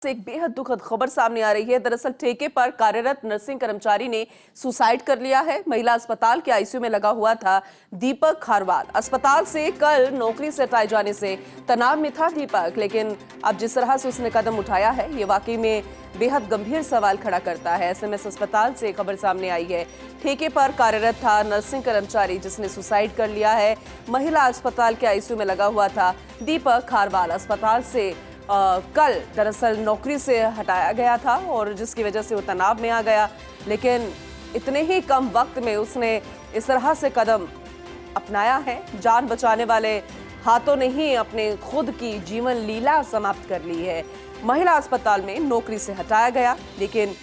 से एक बेहद दुखद खबर सामने आ रही है। दरअसल ठेके पर कार्यरत नर्सिंग कर्मचारी ने सुसाइड कर लिया है। महिला अस्पताल के आईसीयू में लगा हुआ था दीपक खारवाल। अस्पताल से कल नौकरी से हटाए जाने से तनाव में था दीपक, लेकिन अब जिस तरह से उसने कदम उठाया है ये वाकई में बेहद गंभीर सवाल खड़ा करता है। एसएमएस अस्पताल से खबर सामने आई है। ठेके पर कार्यरत था नर्सिंग कर्मचारी जिसने सुसाइड कर लिया है। महिला अस्पताल के आईसीयू में लगा हुआ था दीपक खारवाल। अस्पताल से कल दरअसल नौकरी से हटाया गया था और जिसकी वजह से वो तनाव में आ गया, लेकिन इतने ही कम वक्त में उसने इस तरह से कदम अपनाया है। जान बचाने वाले हाथों ने ही अपने खुद की जीवन लीला समाप्त कर ली है। महिला अस्पताल में नौकरी से हटाया गया, लेकिन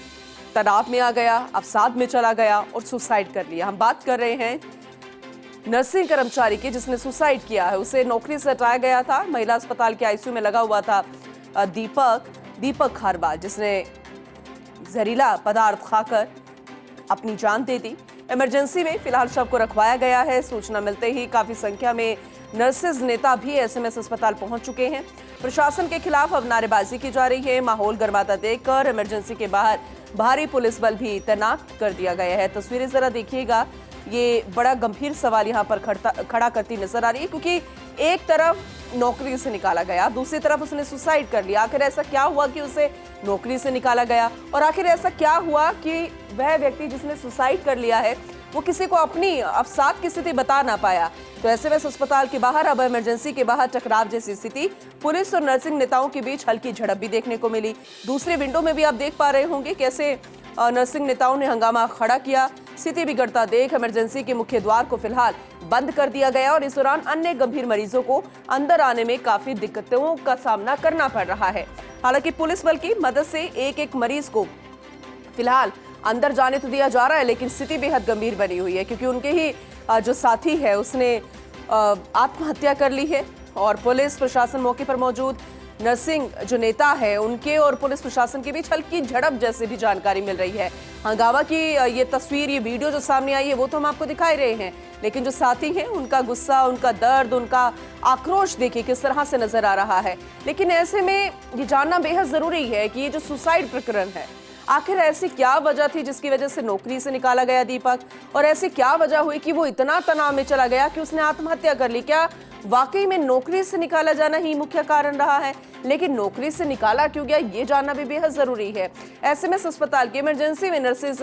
तनाव में आ गया, अवसाद में चला गया और सुसाइड कर लिया। हम बात कर रहे हैं नर्सिंग कर्मचारी की जिसने सुसाइड किया है। उसे नौकरी से हटाया गया था। महिला अस्पताल के आईसीयू में लगा हुआ था दीपक खारवाल, जिसने जहरीला पदार्थ खाकर अपनी जान दे दी। इमरजेंसी में फिलहाल शव को रखवाया गया है। सूचना मिलते ही काफी संख्या में नर्सेज नेता भी एसएमएस अस्पताल पहुंच चुके हैं। प्रशासन के खिलाफ अब नारेबाजी की जा रही है। माहौल गर्माता देखकर इमरजेंसी के बाहर भारी पुलिस बल भी तैनात कर दिया गया है। तस्वीरें जरा देखिएगा, ये बड़ा गंभीर सवाल यहाँ पर खड़ा करती नजर आ रही है, क्योंकि एक तरफ नौकरी से निकाला गया, दूसरी तरफ उसने सुसाइड कर लिया। आखिर ऐसा क्या हुआ कि उसे नौकरी से निकाला गया, और आखिर ऐसा क्या हुआ कि वह व्यक्ति जिसने सुसाइड कर लिया है वो किसी को अपनी अवसाद की स्थिति बता ना पाया। तो एसएमएस अस्पताल के बाहर अब इमरजेंसी के बाहर टकराव जैसी स्थिति। पुलिस और नर्सिंग नेताओं के बीच हल्की झड़प भी देखने को मिली। दूसरे विंडो में भी आप देख पा रहे होंगे कैसे नर्सिंग नेताओं ने हंगामा खड़ा किया। स्थिति बिगड़ता देख इमरजेंसी के मुख्य द्वार को फिलहाल बंद कर दिया गया और इस दौरान अन्य गंभीर मरीजों को अंदर आने में काफी दिक्कतों का सामना करना पड़ रहा है। हालांकि पुलिस बल की मदद से एक एक मरीज को फिलहाल अंदर जाने तो दिया जा रहा है, लेकिन स्थिति बेहद गंभीर बनी हुई है, क्योंकि उनके ही जो साथी है उसने आत्महत्या कर ली है। और पुलिस प्रशासन मौके पर मौजूद, नर्सिंग जो नेता है उनके और पुलिस प्रशासन के बीच हल्की झड़प जैसी भी जानकारी मिल रही है। हंगामा की ये तस्वीर, ये वीडियो जो सामने आई है वो तो हम आपको दिखाई रहे हैं, लेकिन जो साथी हैं उनका गुस्सा, उनका दर्द, उनका आक्रोश देखिए किस तरह से नजर आ रहा है। लेकिन ऐसे में ये जानना बेहद जरूरी है कि ये जो सुसाइड प्रकरण है, आखिर ऐसी क्या वजह थी जिसकी वजह से नौकरी से निकाला गया दीपक, और ऐसी क्या वजह हुई कि वो इतना तनाव में चला गया कि उसने आत्महत्या कर ली। क्या वाकई में नौकरी से निकाला जाना ही मुख्य कारण रहा है? लेकिन नौकरी से निकाला क्यों गया ये जानना भी बेहद जरूरी है। एसएमएस अस्पताल की इमरजेंसी में नर्सेज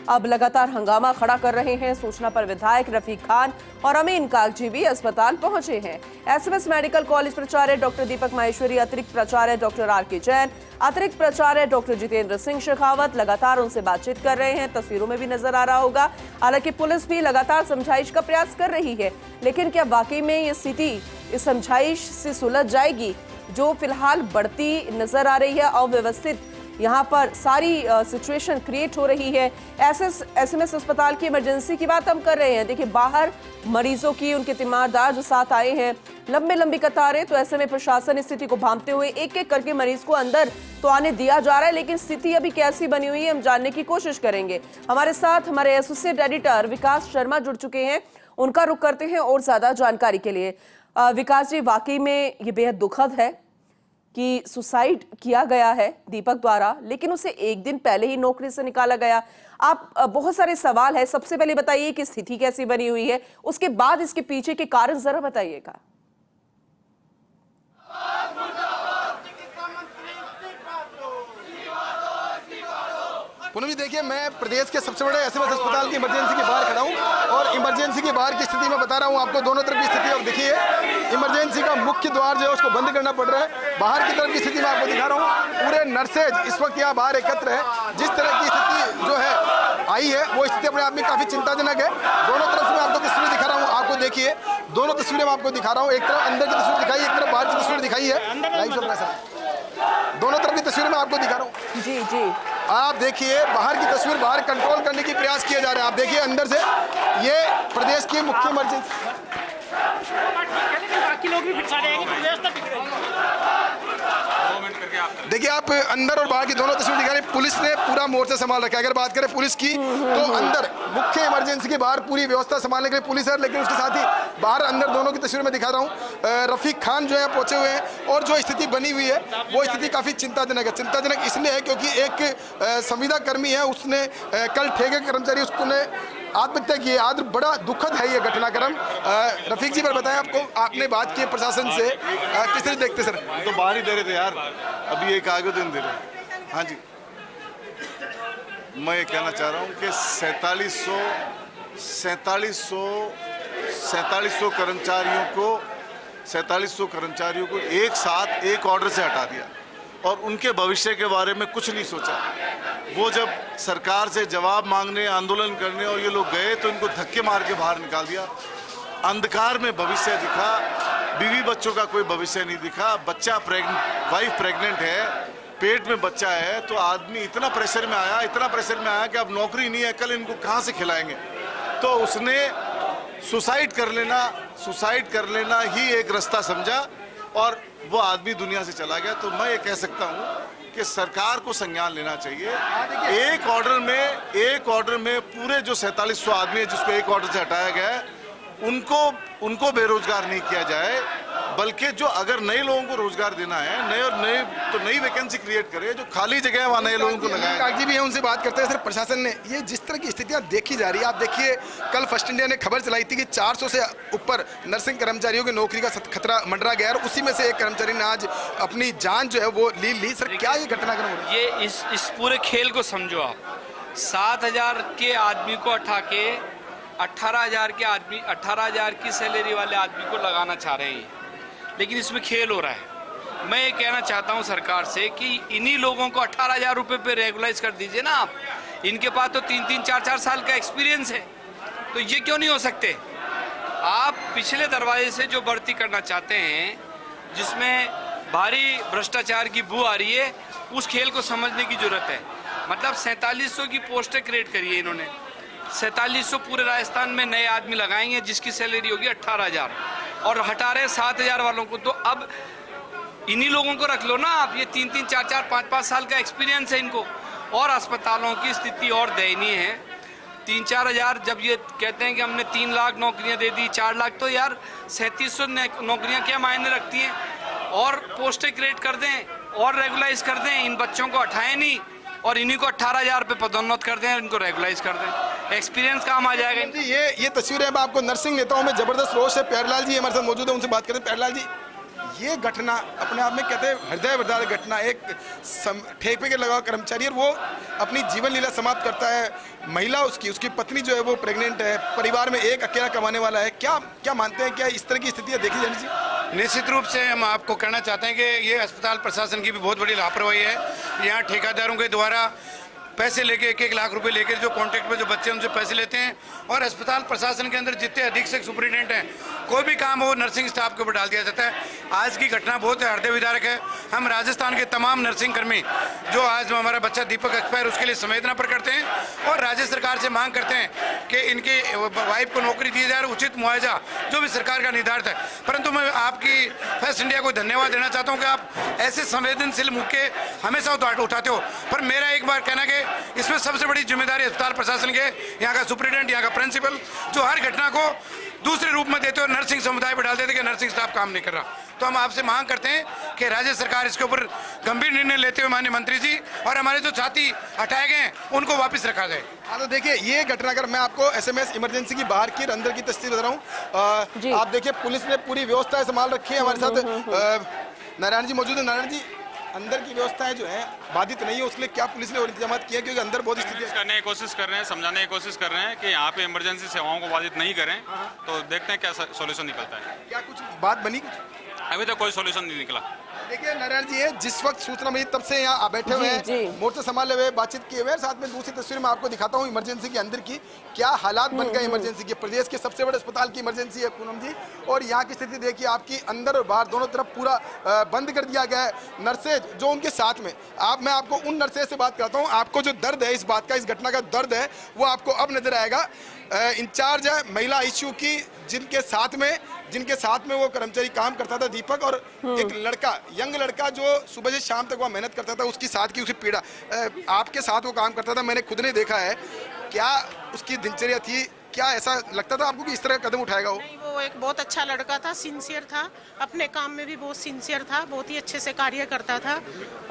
अब लगातार हंगामा खड़ा कर रहे हैं। सूचना पर विधायक रफीक खान और अमीन कागजी भी अस्पताल पहुंचे हैं। एसएमएस मेडिकल कॉलेज प्राचार्य डॉक्टर दीपक माहेश्वरी, अतिरिक्त प्राचार्य डॉक्टर आर.के. जैन, अतिरिक्त प्राचार्य डॉक्टर जितेंद्र सिंह शेखावत लगातार उनसे बातचीत कर रहे हैं। तस्वीरों में भी नजर आ रहा होगा। हालांकि पुलिस भी लगातार समझाइश का प्रयास कर रही है, लेकिन क्या वाकई में ये स्थिति इस समझाइश से सुलझ जाएगी? जो फिलहाल बढ़ती नजर आ रही है अव्यवस्थित यहाँ पर सारी सिचुएशन क्रिएट हो रही है। एसएमएस अस्पताल की इमरजेंसी की बात हम कर रहे हैं। देखिए बाहर मरीजों की, उनके तीमारदार जो साथ आए हैं, लंबी कतारें। तो ऐसे में प्रशासन स्थिति को भांपते हुए एक एक करके मरीज को अंदर तो आने दिया जा रहा है, लेकिन स्थिति अभी कैसी बनी हुई है हम जानने की कोशिश करेंगे। हमारे साथ हमारे एसोसिएट एडिटर विकास शर्मा जुड़ चुके हैं, उनका रुख करते हैं और ज्यादा जानकारी के लिए। विकास जी, वाकई में ये बेहद दुखद है कि सुसाइड किया गया है दीपक द्वारा, लेकिन उसे एक दिन पहले ही नौकरी से निकाला गया। आप बहुत सारे सवाल है, सबसे पहले बताइए कि स्थिति कैसी बनी हुई है, उसके बाद इसके पीछे के कारण जरा बताइएगा। पूनम जी देखिए, मैं प्रदेश के सबसे बड़े एसएमएस अस्पताल की इमरजेंसी के बाहर खड़ा हूँ और इमरजेंसी के बाहर की स्थिति मैं बता रहा हूँ आपको। दोनों तरफ की स्थिति अब देखिए, इमरजेंसी का मुख्य द्वार जो है उसको बंद करना पड़ रहा है। बाहर की तरफ की स्थिति मैं आपको दिखा रहा हूँ। पूरे नर्सेज इस वक्त यहाँ बाहर एकत्र है। जिस तरह की स्थिति जो है आई है वो स्थिति अपने आप में काफी चिंताजनक है। दोनों तरफ से मैं आपको तस्वीर दिखा रहा हूँ, आपको देखिए दोनों तस्वीरें मैं आपको दिखा रहा हूँ। एक तरफ अंदर की तस्वीर दिखाई, एक तरफ बाहर की तस्वीर दिखाई है। दोनों तरफ की तस्वीर मैं आपको दिखा रहा हूँ। जी जी, आप देखिए बाहर की तस्वीर, बाहर कंट्रोल करने की प्रयास किए जा रहे हैं। आप देखिए अंदर से ये प्रदेश की मुख्य इमरजेंसी। बाकी लोग भी फिर सारे आएंगे, व्यवस्था बिगड़ रही है। देखिए आप अंदर और बाहर की दोनों तस्वीर दिखा रहे हैं। पुलिस ने पूरा मोर्चा संभाल रखा है। अगर बात करें पुलिस की तो अंदर मुख्य इमरजेंसी के बाहर पूरी व्यवस्था संभालने के लिए पुलिस है, लेकिन उसके साथ ही बाहर अंदर दोनों की तस्वीर में दिखा रहा हूँ। रफीक खान जो है पहुंचे हुए हैं और जो स्थिति बनी हुई है वो स्थिति काफी चिंताजनक है। चिंताजनक इसलिए है क्योंकि एक संविदा कर्मी है, उसने कल ठेके कर्मचारी उसने आत्महत्या की है। आज बड़ा दुखद है ये घटनाक्रम। रफीक जी पर बताएं, आपने बात की प्रशासन से, किस तरह देखते सर? तो बाहर ही दे रहे थे यार, अभी एक आगे दिन दे रहे। हाँ जी, मैं ये कहना चाह रहा हूँ कि 4700 कर्मचारियों को एक साथ एक ऑर्डर से हटा दिया और उनके भविष्य के बारे में कुछ नहीं सोचा। वो जब सरकार से जवाब मांगने, आंदोलन करने और ये लोग गए तो इनको धक्के मार के बाहर निकाल दिया। अंधकार में भविष्य दिखा, बीवी बच्चों का कोई भविष्य नहीं दिखा। बच्चा वाइफ प्रेग्नेंट है, पेट में बच्चा है, तो आदमी इतना प्रेशर में आया कि अब नौकरी नहीं है, कल इनको कहाँ से खिलाएंगे। तो उसने सुसाइड कर लेना ही एक रास्ता समझा और वो आदमी दुनिया से चला गया। तो मैं ये कह सकता हूँ कि सरकार को संज्ञान लेना चाहिए। एक ऑर्डर में पूरे जो 4700 आदमी है जिसको एक ऑर्डर से हटाया गया है, उनको बेरोजगार नहीं किया जाए, बल्कि जो अगर नए लोगों को रोजगार देना है, नई वैकेंसी क्रिएट करे, जो खाली जगह है वहाँ नए लोगों को लगाए। कागजी भी है, उनसे बात करते हैं। सर, प्रशासन ने ये जिस तरह की स्थितियां देखी जा रही है, आप देखिए कल फर्स्ट इंडिया ने खबर चलाई थी कि 400 से ऊपर नर्सिंग कर्मचारियों की नौकरी का खतरा मंडरा गया और उसी में से एक कर्मचारी ने आज अपनी जान जो है वो ली। सर, क्या ये घटनाक्रम हो रहा है? ये इस पूरे खेल को समझो आप। 7000 के आदमी को उठा के 18,000 की सैलरी वाले आदमी को लगाना चाह रहे हैं, लेकिन इसमें खेल हो रहा है। मैं ये कहना चाहता हूं सरकार से कि इन्हीं लोगों को 18,000 रुपये पे रेगुलाइज कर दीजिए ना आप। इनके पास तो 3-3, 4-4 साल का एक्सपीरियंस है, तो ये क्यों नहीं हो सकते? आप पिछले दरवाजे से जो भर्ती करना चाहते हैं, जिसमें भारी भ्रष्टाचार की बू आ रही है, उस खेल को समझने की जरूरत है। मतलब 4700 की पोस्टें क्रिएट करी है इन्होंने। 4700 पूरे राजस्थान में नए आदमी लगाएंगे जिसकी सैलरी होगी 18,000 और हटा रहे 7,000 वालों को। तो अब इन्हीं लोगों को रख लो ना आप। ये 3-3, 4-4, 5-5 साल का एक्सपीरियंस है इनको। और अस्पतालों की स्थिति और दयनीय है। 3-4 हज़ार, जब ये कहते हैं कि हमने 3 लाख नौकरियां दे दी, 4 लाख, तो यार 3700 नौकरियां क्या मायने रखती हैं? और पोस्टें क्रिएट कर दें और रेगुलाइज कर दें। इन बच्चों को हटाएं नहीं और इन्हीं को 18,000 पे पदोन्नत कर दें, इनको रेगुलाइज कर दें, एक्सपीरियंस काम आ जाएगा। जी, ये तस्वीरें अब आपको नर्सिंग नेताओं में जबरदस्त रोष है। प्यारेलाल जी हमारे साथ मौजूद है, उनसे बात करते हैं। प्यारेलाल जी, ये घटना अपने आप में कहते हैं हृदय विदारक घटना। एक ठेके के लगा कर्मचारी और वो अपनी जीवन लीला समाप्त करता है। महिला उसकी पत्नी जो है वो प्रेग्नेंट है, परिवार में एक अकेला कमाने वाला है। क्या मानते हैं, क्या इस तरह की स्थितियाँ देखी जानी चाहिए? निश्चित रूप से हम आपको कहना चाहते हैं कि ये अस्पताल प्रशासन की भी बहुत बड़ी लापरवाही है। यहाँ ठेकेदारों के द्वारा पैसे लेके 1-1 लाख रुपए लेकर जो कॉन्ट्रैक्ट में जो बच्चे उनसे पैसे लेते हैं, और अस्पताल प्रशासन के अंदर जितने अधीक्षक सुपरिटेंडेंट हैं, कोई भी काम हो नर्सिंग स्टाफ के ऊपर डाल दिया जाता है। आज की घटना बहुत हृदय विदारक है। हम राजस्थान के तमाम नर्सिंग कर्मी जो आज हमारा बच्चा दीपक एक्सपायर, उसके लिए संवेदना प्रकट करते हैं और राज्य सरकार से मांग करते हैं कि इनकी वाइफ को नौकरी दी जाए, उचित मुआवजा जो भी सरकार का निर्धारित है। परंतु मैं आपकी फर्स्ट इंडिया को धन्यवाद देना चाहता हूँ कि आप ऐसे संवेदनशील मुद्दे हमेशा उठाते हो। पर मेरा एक बार कहना कि इसमें सबसे बड़ी जिम्मेदारी अस्पताल प्रशासन के, यहाँ का सुपरिटेंडेंट, यहाँ का प्रिंसिपल, जो हर घटना को दूसरे रूप में देते हुए नर्सिंग समुदाय पर डाल देते कि नर्सिंग स्टाफ काम नहीं कर रहा। तो हम आपसे मांग करते हैं कि राज्य सरकार इसके ऊपर गंभीर निर्णय लेते हुए माननीय मंत्री जी और हमारे जो साथी हटाए गए हैं उनको वापस रखा जाए। हाँ, तो देखिए ये घटना, अगर मैं आपको SMS इमरजेंसी की बाहर की अंदर की तस्वीर बता रहा हूँ। आप देखिए पुलिस ने पूरी व्यवस्था संभाल रखी है। हमारे साथ नारायण जी मौजूद है। नारायण जी, अंदर की व्यवस्थाएं जो है बाधित नहीं है, उसके लिए क्या पुलिस ने और इंतजाम किया? क्योंकि अंदर बहुत स्थिति करने की कोशिश कर रहे हैं, समझाने की कोशिश कर रहे हैं कि यहाँ पे इमरजेंसी सेवाओं को बाधित नहीं करें। तो देखते हैं क्या सॉल्यूशन निकलता है। क्या कुछ बात बनी? अभी तक कोई सॉल्यूशन नहीं निकला। देखिए नारायण जी, है जिस वक्त सूचना मिली तब से यहाँ बैठे हुए हैं, मोर्चा संभाले हुए, बातचीत किए हुए। साथ में दूसरी तस्वीर में आपको दिखाता हूँ इमरजेंसी के अंदर की क्या हालात बन गए इमरजेंसी के। प्रदेश के सबसे बड़े अस्पताल की इमरजेंसी है पूनम जी, और यहाँ की स्थिति देखिए आपकी, अंदर और बाहर दोनों तरफ पूरा बंद कर दिया गया है। नर्सेज जो उनके साथ में, मैं आपको उन नर्सेज से बात करता हूँ। आपको जो दर्द है इस बात का, इस घटना का दर्द है, वो आपको अब नजर आएगा। इंचार्ज है महिला ICU की, जिनके साथ में जिनके साथ में वो कर्मचारी काम करता था दीपक, और एक लड़का, यंग लड़का जो सुबह से शाम तक वहाँ मेहनत करता था, उसकी साथ की उसे पीड़ा, आपके साथ वो काम करता था, मैंने खुद ने देखा है। क्या उसकी दिनचर्या थी, क्या ऐसा लगता था आपको कि इस तरह का कदम उठाएगा वो? नहीं, वो एक बहुत अच्छा लड़का था, सिंसियर था, अपने काम में भी बहुत सिंसियर था, बहुत ही अच्छे से कार्य करता था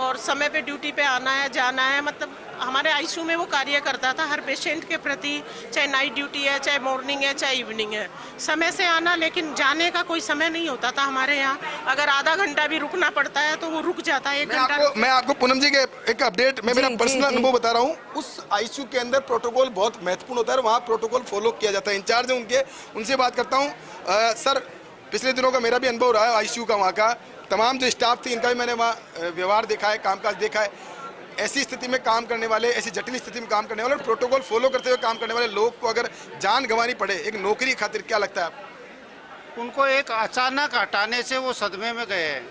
और समय पे ड्यूटी पे आना है जाना है, मतलब हमारे आईसीयू में वो कार्य करता था हर पेशेंट के प्रति, चाहे नाइट ड्यूटी है, चाहे मॉर्निंग है, चाहे इवनिंग है, समय से आना, लेकिन जाने का कोई समय नहीं होता था हमारे यहाँ। अगर आधा घंटा भी रुकना पड़ता है तो वो रुक जाता है, 1 घंटा। मैं आपको पूनम जी के एक अपडेट, मैं मेरा पर्सनल अनुभव बता रहा हूँ। उस आईसीयू के अंदर प्रोटोकॉल बहुत महत्वपूर्ण होता है, वहाँ प्रोटोकॉल फॉलो किया जाता है। इंचार्ज है उनके, उनसे बात करता हूँ। सर, पिछले दिनों का मेरा भी अनुभव रहा है आईसीयू का, वहाँ का तमाम जो स्टाफ थी इनका भी मैंने वहाँ व्यवहार देखा है, कामकाज देखा है। ऐसी स्थिति में काम करने वाले, ऐसी जटिल स्थिति में काम करने वाले, प्रोटोकॉल फॉलो करते हुए काम करने वाले लोग को अगर जान गंवानी पड़े एक नौकरी खातिर, क्या लगता है आपको? उनको एक अचानक हटाने से वो सदमे में गए हैं,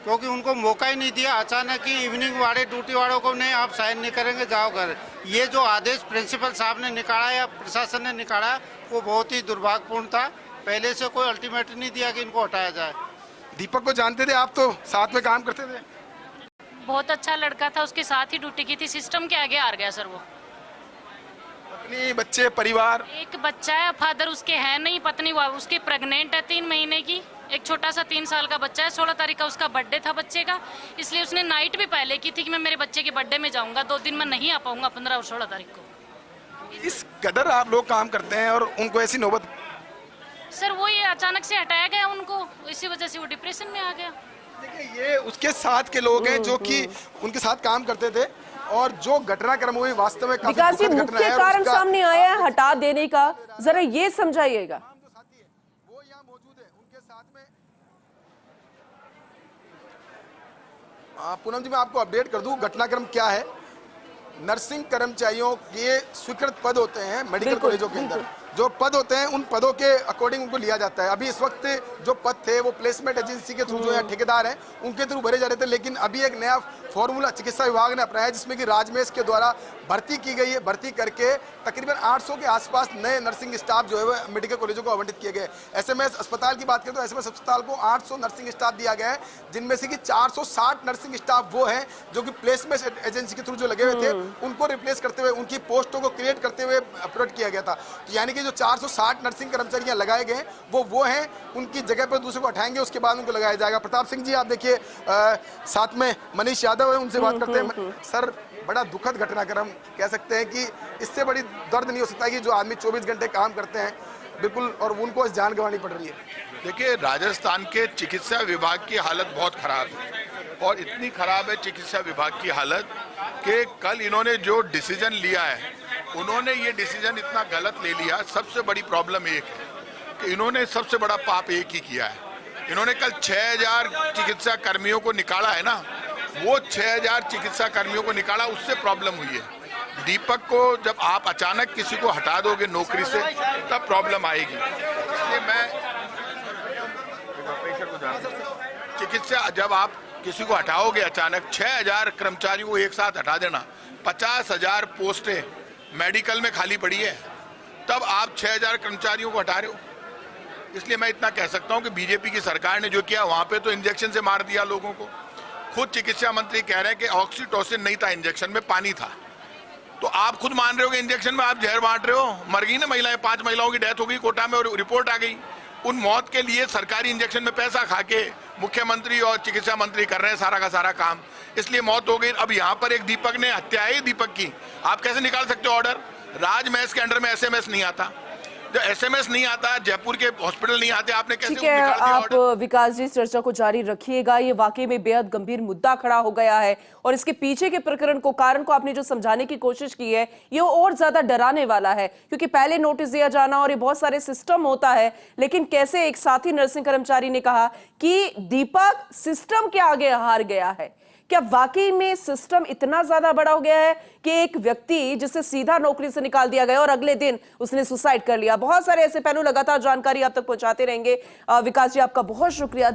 क्योंकि उनको मौका ही नहीं दिया। अचानक ही इवनिंग वाले ड्यूटी वालों को नहीं, आप साइन नहीं करेंगे, जाओ घर। ये जो आदेश प्रिंसिपल साहब ने निकाला या प्रशासन ने निकाला, वो बहुत ही दुर्भाग्यपूर्ण था। पहले से कोई अल्टीमेटम नहीं दिया कि इनको हटाया जाए। दीपक को जानते थे आप, तो साथ में काम करते थे? बहुत अच्छा लड़का था, उसके साथ ही ड्यूटी की थी, सिस्टम के आगे हार गया सर वो। पत्नी, बच्चे, परिवार? एक बच्चा है, फादर उसके है नहीं, पत्नी उसकी प्रेग्नेंट है 3 महीने की, एक छोटा सा 3 साल का बच्चा है। 16 तारीख का उसका बर्थडे था बच्चे का, इसलिए उसने नाइट भी पहले की थी कि मैं मेरे बच्चे के बर्थडे में जाऊंगा, 2 दिन में नहीं आ पाऊंगा 15 और 16 तारीख को। इस कदर आप लोग काम करते हैं और उनको ऐसी नौबत? सर वो ये अचानक से हटाया गया उनको, इसी वजह से वो डिप्रेशन में आ गया। देखिए, ये उसके साथ के लोग हैं जो कि उनके साथ काम करते थे, और जो घटनाक्रम हुई वास्तव में काफी विकास जी, दुखद घटना मुख्य है। कारण सामने आया है हटा देने का, जरा ये समझाइएगा। वो यहाँ मौजूद है, उनके साथ में पूनम जी मैं आपको अपडेट कर दूं घटनाक्रम क्या है। नर्सिंग कर्मचारियों के स्वीकृत पद होते हैं मेडिकल कॉलेजों के अंदर, जो पद होते हैं उन पदों के अकॉर्डिंग उनको लिया जाता है। अभी इस वक्त जो पद थे वो प्लेसमेंट एजेंसी के थ्रू, जो यहाँ ठेकेदार हैं उनके थ्रू भरे जा रहे थे, लेकिन अभी एक नया फॉर्मूला चिकित्सा विभाग ने अपनाया जिसमें कि राजमेश के द्वारा भर्ती की गई है। भर्ती करके तकरीबन 800 के आसपास नए नर्सिंग स्टाफ जो है वो मेडिकल कॉलेजों को आवंटित किए गए। एसएमएस अस्पताल की बात करें तो एसएमएस अस्पताल को 800 नर्सिंग स्टाफ दिया गया है, जिनमें से कि 460 नर्सिंग स्टाफ वो हैं जो कि प्लेसमेंट एजेंसी के थ्रू जो लगे हुए थे उनको रिप्लेस करते हुए, उनकी पोस्टों को क्रिएट करते हुए अपलोड किया गया था। तो यानी कि जो 460 नर्सिंग कर्मचारियां लगाए गए वो हैं, उनकी जगह पर दूसरे को हटाएंगे, उसके बाद उनको लगाया जाएगा। प्रताप सिंह जी आप देखिए, साथ में मनीष यादव है, उनसे बात करते हैं। सर, बड़ा दुखद घटनाक्रम कह सकते हैं कि इससे बड़ी दर्द नहीं हो सकता कि जो आदमी 24 घंटे काम करते हैं बिल्कुल, और उनको जान गंवानी पड़ रही है। देखिए, राजस्थान के चिकित्सा विभाग की हालत बहुत खराब है, और इतनी खराब है चिकित्सा विभाग की हालत कि कल इन्होंने जो डिसीजन लिया है, उन्होंने ये डिसीजन इतना गलत ले लिया। सबसे बड़ी प्रॉब्लम एक है कि इन्होंने सबसे बड़ा पाप एक ही किया है। इन्होंने कल 6000 चिकित्सा कर्मियों को निकाला है ना, वो 6000 चिकित्सा कर्मियों को निकाला, उससे प्रॉब्लम हुई है। दीपक को जब आप अचानक किसी को हटा दोगे नौकरी से तब प्रॉब्लम आएगी। इसलिए मैं चिकित्सा, जब आप किसी को हटाओगे अचानक, 6000 कर्मचारियों को एक साथ हटा देना, 50,000 पोस्टें मेडिकल में खाली पड़ी है, तब आप 6000 कर्मचारियों को हटा रहे हो। इसलिए मैं इतना कह सकता हूं कि बीजेपी की सरकार ने जो किया वहां पे तो इंजेक्शन से मार दिया लोगों को। खुद चिकित्सा मंत्री कह रहे हैं कि ऑक्सीटोसिन नहीं था इंजेक्शन में, पानी था। तो आप खुद मान रहे हो कि इंजेक्शन में आप जहर बांट रहे हो। मर गई ना महिलाएं, 5 महिलाओं की डेथ हो गई कोटा में और रिपोर्ट आ गई। उन मौत के लिए सरकारी इंजेक्शन में पैसा खा के मुख्यमंत्री और चिकित्सा मंत्री कर रहे हैं सारा का सारा काम, इसलिए मौत हो गई। अब यहाँ पर एक दीपक ने हत्या है, दीपक की आप कैसे निकाल सकते हो ऑर्डर? राजमहल के अंडर में एसएमएस नहीं आता, जो एसएमएस नहीं आता, जयपुर के हॉस्पिटल नहीं आते, आपने कैसे ठीक है। आप विकास जी चर्चा को जारी रखिएगा, ये वाकई में बेहद गंभीर मुद्दा खड़ा हो गया है और इसके पीछे के प्रकरण को, कारण को आपने जो समझाने की कोशिश की है ये और ज्यादा डराने वाला है, क्योंकि पहले नोटिस दिया जाना और ये बहुत सारे सिस्टम होता है, लेकिन कैसे एक साथी नर्सिंग कर्मचारी ने कहा कि दीपक सिस्टम के आगे हार गया है। क्या वाकई में सिस्टम इतना ज्यादा बड़ा हो गया है कि एक व्यक्ति जिसे सीधा नौकरी से निकाल दिया गया और अगले दिन उसने सुसाइड कर लिया? बहुत सारे ऐसे पहलू लगातार जानकारी आप तक पहुंचाते रहेंगे। विकास जी, आपका बहुत शुक्रिया।